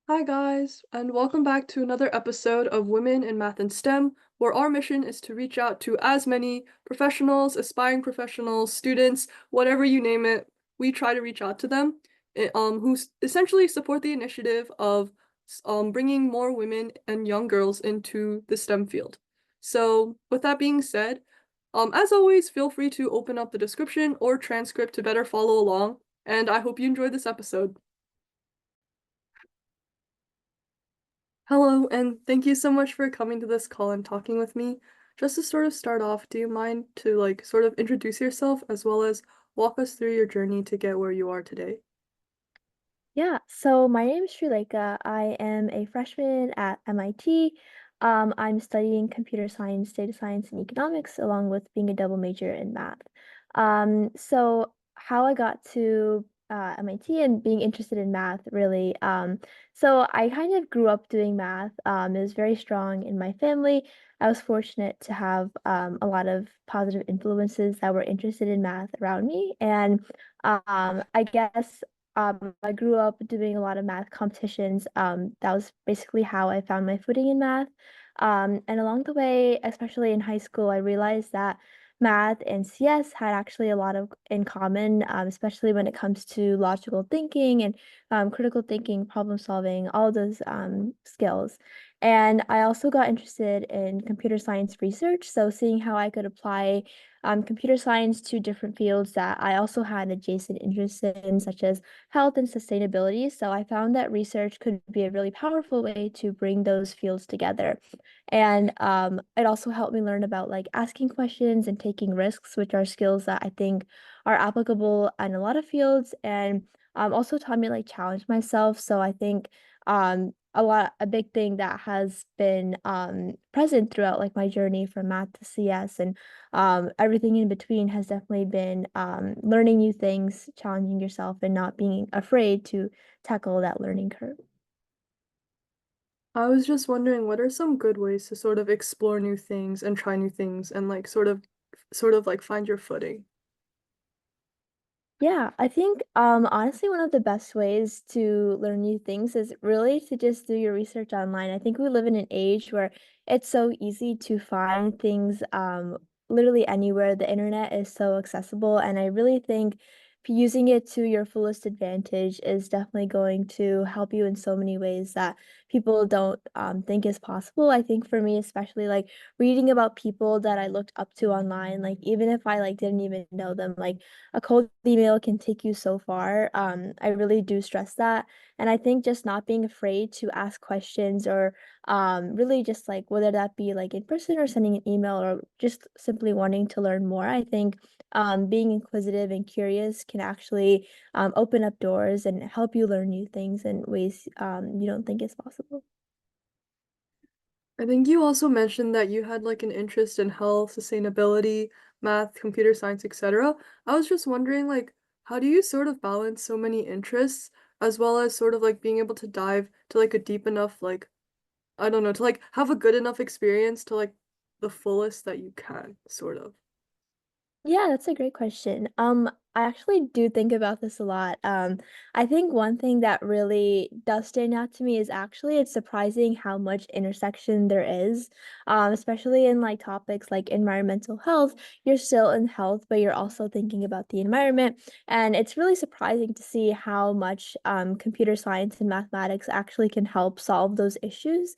Hi, guys, and welcome back to another episode of Women in Math and STEM, where our mission is to reach out to as many professionals, aspiring professionals, students, whatever you name it. We try to reach out to them, who essentially support the initiative of bringing more women and young girls into the STEM field. So, with that being said, as always, feel free to open up the description or transcript to better follow along, and I hope you enjoyed this episode. Hello, and thank you so much for coming to this call and talking with me. Just to sort of start off, do you mind to sort of introduce yourself as well as walk us through your journey to get where you are today? Yeah, so my name is Srilekha. I am a freshman at MIT. I'm studying computer science, data science, and economics, along with being a double major in math. So how I got to MIT and being interested in math, really. So I kind of grew up doing math. It was very strong in my family. I was fortunate to have a lot of positive influences that were interested in math around me, and I guess I grew up doing a lot of math competitions. That was basically how I found my footing in math. And along the way, especially in high school, I realized that math and CS had actually a lot of in common, especially when it comes to logical thinking and critical thinking, problem solving, all those skills. And I also got interested in computer science research, so seeing how I could apply computer science to different fields that I also had adjacent interests in, such as health and sustainability. So I found that research could be a really powerful way to bring those fields together. And it also helped me learn about like asking questions and taking risks, which are skills that I think are applicable in a lot of fields, and also taught me like challenge myself. So I think a big thing that has been present throughout like my journey from math to CS and everything in between has definitely been learning new things, challenging yourself, and not being afraid to tackle that learning curve. I was just wondering, what are some good ways to sort of explore new things and try new things and sort of like find your footing? Yeah, I think honestly one of the best ways to learn new things is really to just do your research online. I think we live in an age where it's so easy to find things literally anywhere. The internet is so accessible, and I really think using it to your fullest advantage is definitely going to help you in so many ways that people don't think is possible. I think for me, especially like reading about people that I looked up to online, like even if I like didn't even know them, like a cold email can take you so far. I really do stress that. And I think just not being afraid to ask questions or really just like whether that be like in person or sending an email or just simply wanting to learn more. I think being inquisitive and curious can actually open up doors and help you learn new things in ways you don't think is possible. I think you also mentioned that you had like an interest in health, sustainability, math, computer science, etc. I was just wondering, like, how do you sort of balance so many interests as well as sort of like being able to dive to like a deep enough, like, I don't know, to like have a good enough experience to like the fullest that you can, sort of. Yeah, that's a great question. I actually do think about this a lot. I think one thing that really does stand out to me is actually it's surprising how much intersection there is, especially in like topics like environmental health. You're still in health, but you're also thinking about the environment, and it's really surprising to see how much computer science and mathematics actually can help solve those issues.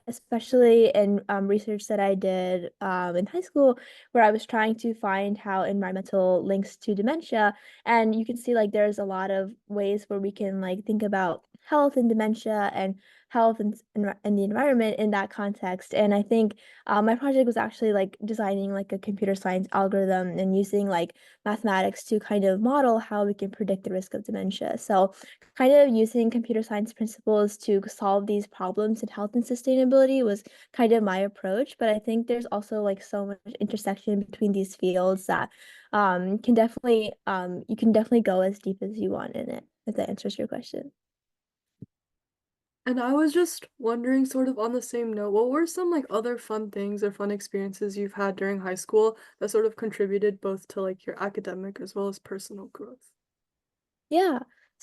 Especially in research that I did in high school where I was trying to find how environmental links to dementia. And you can see like there's a lot of ways where we can like think about health and dementia and health and the environment in that context. And I think my project was actually like designing like a computer science algorithm and using like mathematics to kind of model how we can predict the risk of dementia. So kind of using computer science principles to solve these problems in health and sustainability was kind of my approach, but I think there's also like so much intersection between these fields that can definitely you can definitely go as deep as you want in it, if that answers your question. And I was just wondering, sort of on the same note, what were some like other fun things or fun experiences you've had during high school that sort of contributed both to like your academic as well as personal growth? Yeah.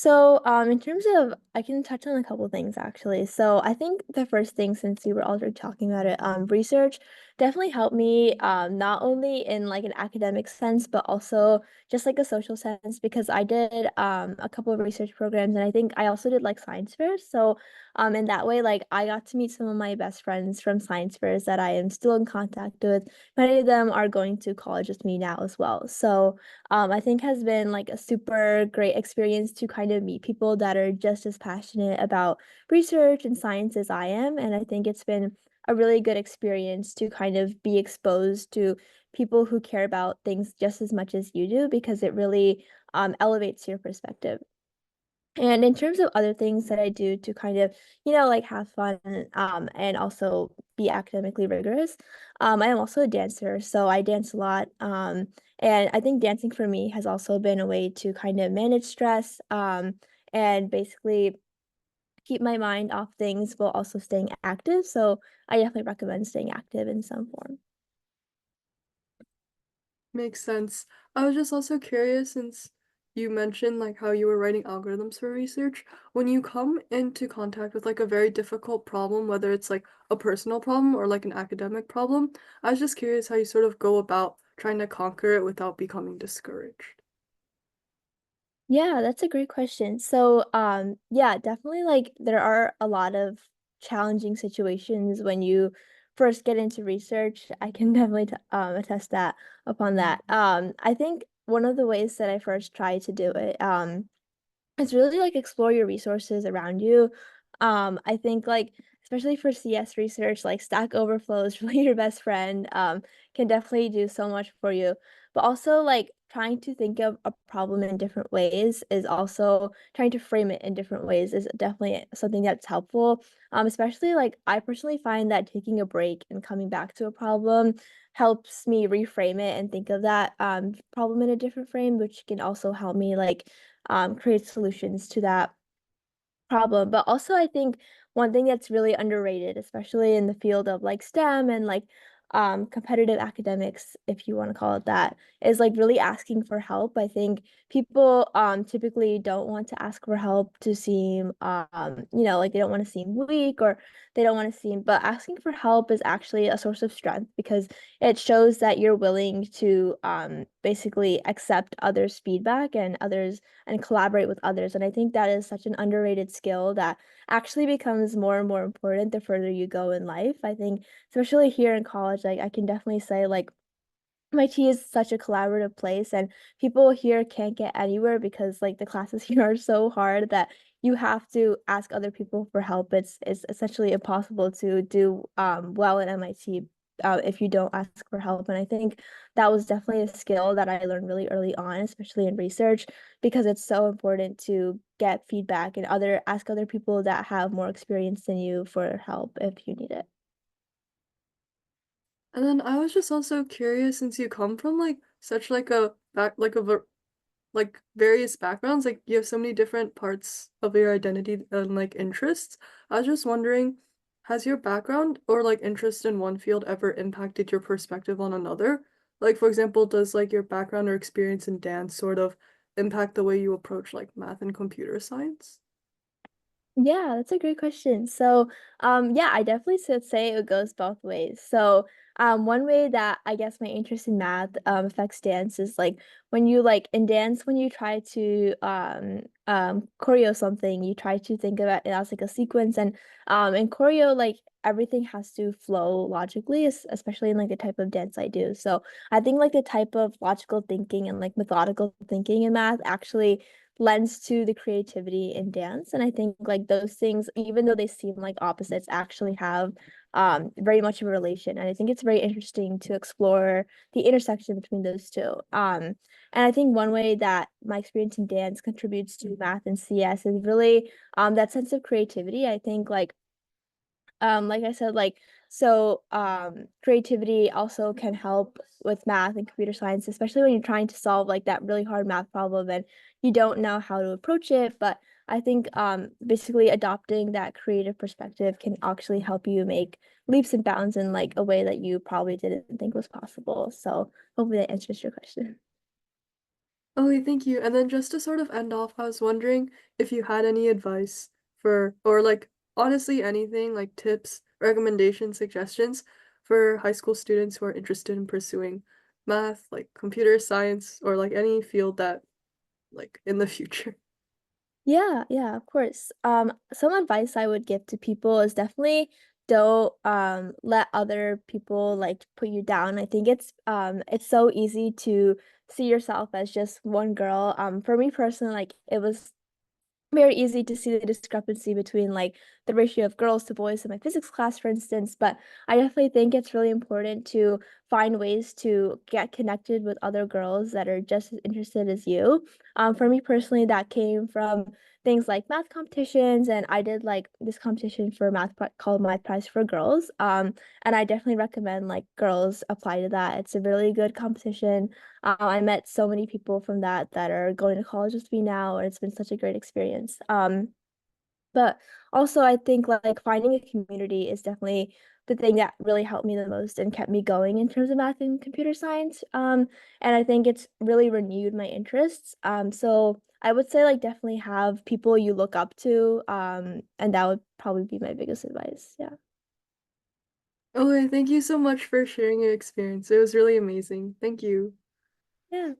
In terms of, I can touch on a couple things actually. So, I think the first thing, since you were already talking about it, research definitely helped me, not only in like an academic sense, but also just like a social sense, because I did a couple of research programs, and I think I also did like science fairs. So, in that way, like I got to meet some of my best friends from science fairs that I am still in contact with. Many of them are going to college with me now as well. So, I think has been like a super great experience to kind of meet people that are just as passionate about research and science as I am. And I think it's been a really good experience to kind of be exposed to people who care about things just as much as you do, because it really elevates your perspective. And in terms of other things that I do to kind of, like have fun, and also be academically rigorous, I am also a dancer, so I dance a lot. And I think dancing for me has also been a way to kind of manage stress, and basically keep my mind off things while also staying active. So I definitely recommend staying active in some form. Makes sense. I was just also curious since you mentioned like how you were writing algorithms for research. When you come into contact with like a very difficult problem, whether it's like a personal problem or like an academic problem, I was just curious how you sort of go about trying to conquer it without becoming discouraged. Yeah, that's a great question. Yeah, definitely like there are a lot of challenging situations when you first get into research. I can definitely attest that upon that. I think one of the ways that I first try to do it, it's really like explore your resources around you. I think like especially for CS research, like Stack Overflow is really your best friend. Can definitely do so much for you. But also like trying to think of a problem in different ways is also trying to frame it in different ways is definitely something that's helpful. Especially like I personally find that taking a break and coming back to a problem helps me reframe it and think of that problem in a different frame, which can also help me like create solutions to that problem. But also, I think one thing that's really underrated, especially in the field of like STEM and like competitive academics, if you want to call it that, is like really asking for help. I think people typically don't want to ask for help to seem like they don't want to seem weak, or they don't want to seem, but asking for help is actually a source of strength, because it shows that you're willing to basically accept others' feedback and collaborate with others. And I think that is such an underrated skill that actually becomes more and more important the further you go in life. I think, especially here in college, like I can definitely say, like, MIT is such a collaborative place, and people here can't get anywhere because like the classes here are so hard that you have to ask other people for help. It's essentially impossible to do well at MIT if you don't ask for help. And I think that was definitely a skill that I learned really early on, especially in research, because it's so important to get feedback and other ask other people that have more experience than you for help if you need it. And then I was just also curious since you come from like such like a back like various backgrounds, like you have so many different parts of your identity and like interests. I was just wondering, has your background or like interest in one field ever impacted your perspective on another? Like for example, does like your background or experience in dance sort of impact the way you approach like math and computer science? Yeah, that's a great question. Yeah, I definitely should say it goes both ways. One way that I guess my interest in math affects dance is like when you like in dance when you try to choreo something, you try to think of it as like a sequence, and in choreo like everything has to flow logically, especially in like the type of dance I do. So I think like the type of logical thinking and like methodical thinking in math actually lends to the creativity in dance. And I think like those things, even though they seem like opposites, actually have very much of a relation. And I think it's very interesting to explore the intersection between those two. And I think one way that my experience in dance contributes to math and CS is really that sense of creativity. I think like I said, creativity also can help with math and computer science, especially when you're trying to solve like that really hard math problem and you don't know how to approach it. But I think basically adopting that creative perspective can actually help you make leaps and bounds in like a way that you probably didn't think was possible. So hopefully that answers your question. Okay, thank you. And then just to sort of end off, I was wondering if you had any advice for, or like honestly anything, like tips, recommendations, suggestions for high school students who are interested in pursuing math, like computer science, or like any field that like in the future. Yeah, yeah, of course. Some advice I would give to people is definitely don't let other people like put you down. I think it's so easy to see yourself as just one girl. For me personally, like it was very easy to see the discrepancy between like the ratio of girls to boys in my physics class, for instance. But I definitely think it's really important to find ways to get connected with other girls that are just as interested as you. For me personally, that came from things like math competitions, and I did like this competition for called Math Prize for Girls. And I definitely recommend like girls apply to that. It's a really good competition. I met so many people from that are going to college with me now, and it's been such a great experience. But also I think like finding a community is definitely the thing that really helped me the most and kept me going in terms of math and computer science. And I think it's really renewed my interests. So I would say like definitely have people you look up to. And that would probably be my biggest advice. Yeah. Okay, thank you so much for sharing your experience. It was really amazing. Thank you. Yeah.